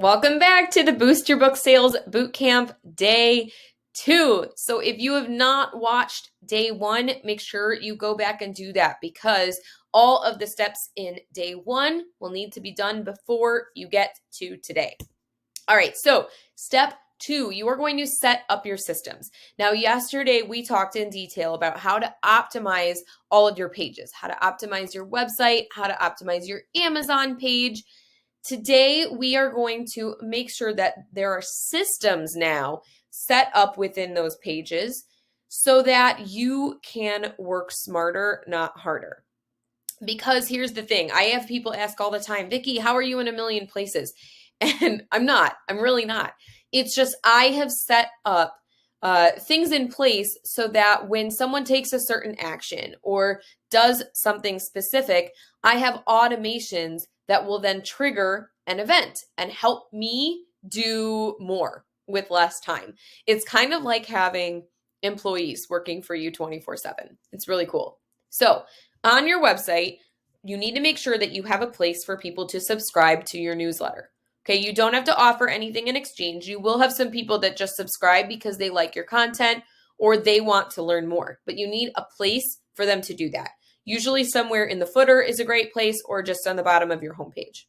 Welcome back to the Boost Your Book Sales Bootcamp Day 2. So if you have not watched Day 1, make sure you go back and do that because all of the steps in Day 1 will need to be done before you get to today. All right, so step 2, you are going to set up your systems. Now, yesterday we talked in detail about how to optimize all of your pages, how to optimize your website, how to optimize your Amazon page. Today, we are going to make sure that there are systems now set up within those pages so that you can work smarter, not harder. Because here's the thing, I have people ask all the time, Vicki, how are you in a million places? And I'm really not. It's just I have set up things in place so that when someone takes a certain action or does something specific, I have automations that will then trigger an event and help me do more with less time. It's kind of like having employees working for you 24/7. It's really cool. So on your website, you need to make sure that you have a place for people to subscribe to your newsletter. Okay, you don't have to offer anything in exchange. You will have some people that just subscribe because they like your content or they want to learn more, but you need a place for them to do that. Usually somewhere in the footer is a great place or just on the bottom of your homepage.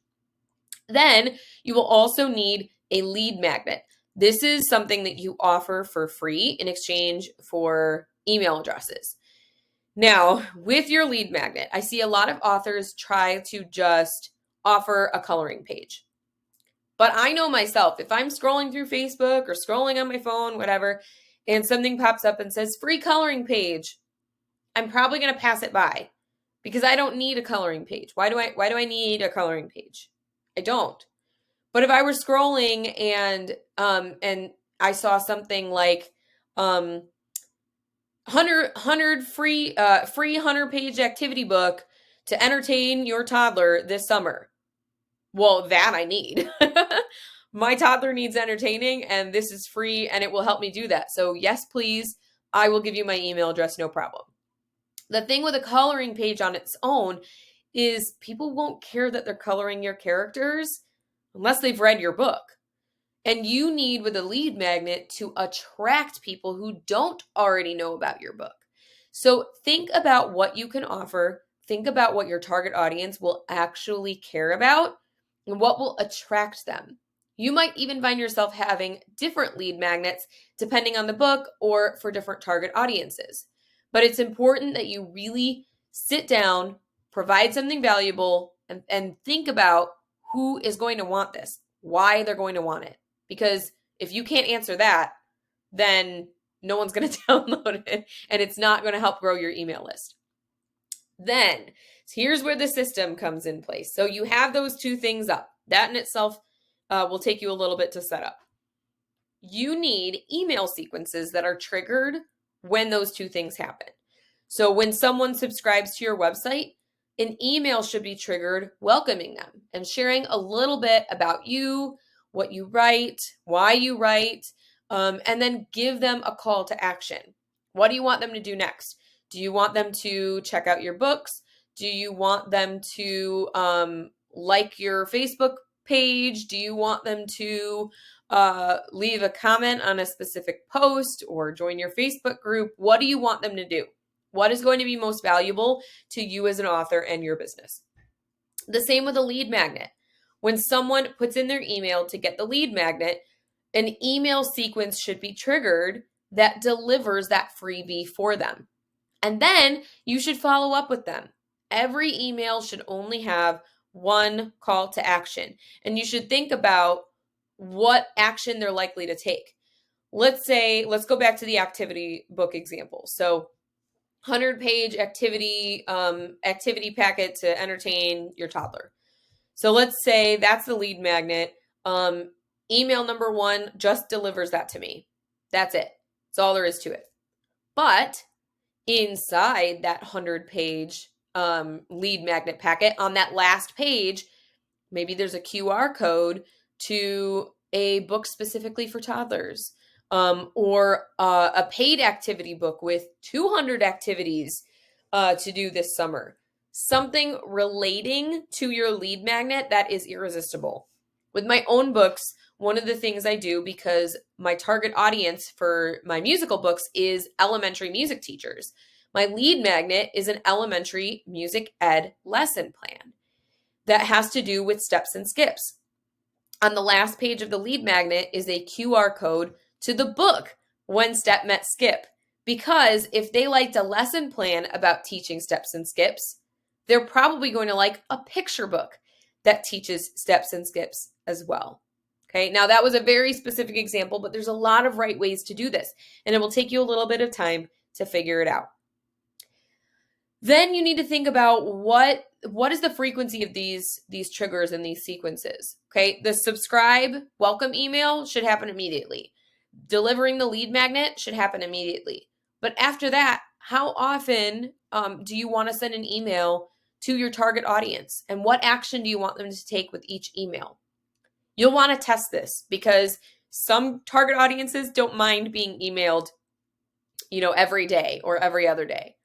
Then you will also need a lead magnet. This is something that you offer for free in exchange for email addresses. Now, with your lead magnet, I see a lot of authors try to just offer a coloring page. But I know myself, if I'm scrolling through Facebook or scrolling on my phone, whatever, and something pops up and says free coloring page, I'm probably going to pass it by because I don't need a coloring page. Why do I need a coloring page? I don't. But if I were scrolling and I saw something like 100 free 100-page activity book to entertain your toddler this summer. Well, that I need. My toddler needs entertaining and this is free and it will help me do that. So yes, please, I will give you my email address, no problem. The thing with a coloring page on its own is people won't care that they're coloring your characters unless they've read your book. And you need, with a lead magnet, to attract people who don't already know about your book. So think about what you can offer. Think about what your target audience will actually care about and what will attract them. You might even find yourself having different lead magnets depending on the book or for different target audiences. But it's important that you really sit down, provide something valuable, and think about who is going to want this, why they're going to want it. Because if you can't answer that, then no one's going to download it and it's not going to help grow your email list. Then here's where the system comes in place. So you have those two things up. That in itself will take you a little bit to set up. You need email sequences that are triggered when those two things happen. So when someone subscribes to your website, an email should be triggered welcoming them and sharing a little bit about you, what you write, why you write, and then give them a call to action. What do you want them to do next? Do you want them to check out your books? Do you want them to like your Facebook page? Do you want them to leave a comment on a specific post or join your Facebook group? What do you want them to do? What is going to be most valuable to you as an author and your business? The same with a lead magnet. When someone puts in their email to get the lead magnet, an email sequence should be triggered that delivers that freebie for them. And then you should follow up with them. Every email should only have one call to action. And you should think about what action they're likely to take. Let's go back to the activity book example. So 100-page activity packet to entertain your toddler. So let's say that's the lead magnet. Email number 1 just delivers that to me. That's it. That's all there is to it. But inside that 100-page lead magnet packet, on that last page, maybe there's a QR code to a book specifically for toddlers, or a paid activity book with 200 activities to do this summer. Something relating to your lead magnet that is irresistible. With my own books, one of the things I do, because my target audience for my musical books is elementary music teachers, my lead magnet is an elementary music ed lesson plan that has to do with steps and skips. On the last page of the lead magnet is a QR code to the book, When Step Met Skip. Because if they liked a lesson plan about teaching steps and skips, they're probably going to like a picture book that teaches steps and skips as well. Okay, now that was a very specific example, but there's a lot of right ways to do this, and it will take you a little bit of time to figure it out. Then you need to think about what is the frequency of these triggers and these sequences. Okay, the subscribe welcome email should happen immediately. Delivering the lead magnet should happen immediately. But after that, how often do you want to send an email to your target audience? And what action do you want them to take with each email? You'll want to test this because some target audiences don't mind being emailed, every day or every other day.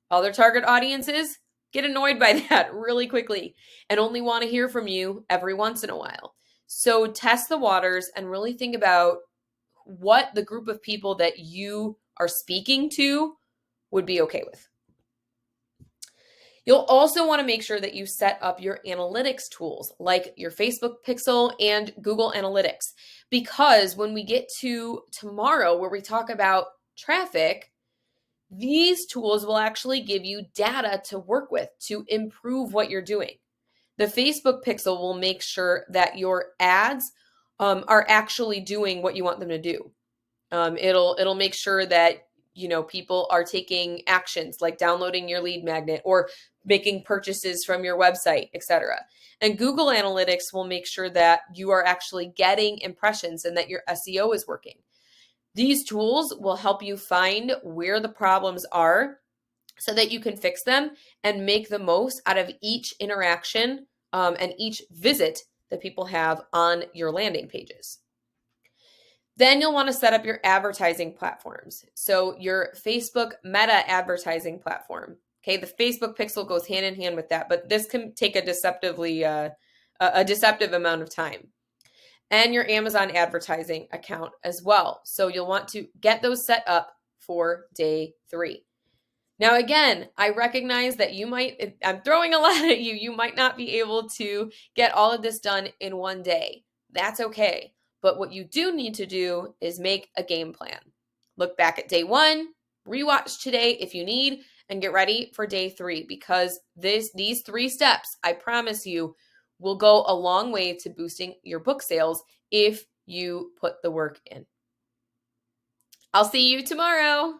Other target audiences get annoyed by that really quickly and only want to hear from you every once in a while. So test the waters and really think about what the group of people that you are speaking to would be okay with. You'll also want to make sure that you set up your analytics tools like your Facebook Pixel and Google Analytics, because when we get to tomorrow where we talk about traffic, these tools will actually give you data to work with to improve what you're doing. The Facebook Pixel will make sure that your ads are actually doing what you want them to do. It'll make sure that people are taking actions like downloading your lead magnet or making purchases from your website, etc. And Google Analytics will make sure that you are actually getting impressions and that your SEO is working. These tools will help you find where the problems are so that you can fix them and make the most out of each interaction and each visit that people have on your landing pages. Then you'll want to set up your advertising platforms. So your Facebook Meta advertising platform. Okay, the Facebook Pixel goes hand in hand with that, but this can take a deceptive amount of time. And your Amazon advertising account as well. So you'll want to get those set up for day 3. Now, again, I recognize that I'm throwing a lot at you. You might not be able to get all of this done in one day. That's okay. But what you do need to do is make a game plan. Look back at day 1, rewatch today if you need, and get ready for day 3, because these 3 steps, I promise you, will go a long way to boosting your book sales if you put the work in. I'll see you tomorrow.